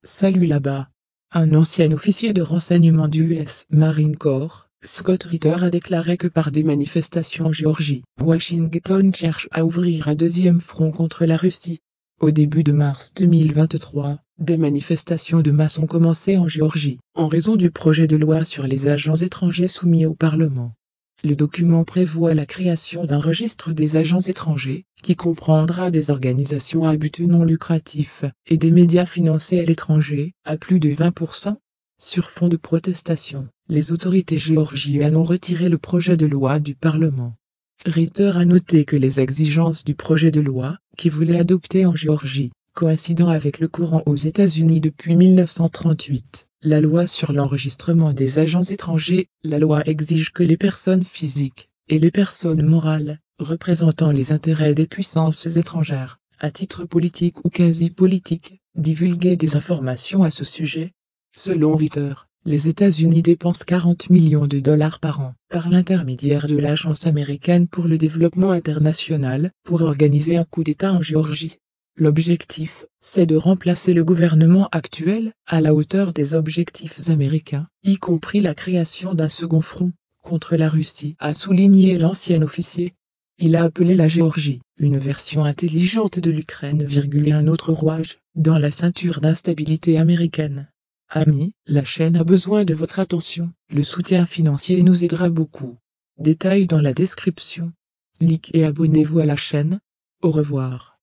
Salut là-bas. Un ancien officier de renseignement du US Marine Corps, Scott Ritter, a déclaré que par des manifestations en Géorgie, Washington cherche à ouvrir un deuxième front contre la Russie. Au début de mars 2023, des manifestations de masse ont commencé en Géorgie, en raison du projet de loi sur les agents étrangers soumis au Parlement. Le document prévoit la création d'un registre des agents étrangers, qui comprendra des organisations à but non lucratif et des médias financés à l'étranger, à plus de 20%. Sur fond de protestation, les autorités géorgiennes ont retiré le projet de loi du Parlement. Ritter a noté que les exigences du projet de loi, qui voulait adopter en Géorgie, coïncidant avec le courant aux États-Unis depuis 1938. La loi sur l'enregistrement des agents étrangers, la loi exige que les personnes physiques et les personnes morales, représentant les intérêts des puissances étrangères, à titre politique ou quasi-politique, divulguent des informations à ce sujet. Selon Ritter, les États-Unis dépensent 40 millions de dollars par an, par l'intermédiaire de l'Agence américaine pour le développement international, pour organiser un coup d'État en Géorgie. L'objectif, c'est de remplacer le gouvernement actuel, à la hauteur des objectifs américains, y compris la création d'un second front, contre la Russie, a souligné l'ancien officier. Il a appelé la Géorgie, une version intelligente de l'Ukraine, et un autre rouage, dans la ceinture d'instabilité américaine. Amis, la chaîne a besoin de votre attention, le soutien financier nous aidera beaucoup. Détails dans la description. Likez et abonnez-vous à la chaîne. Au revoir.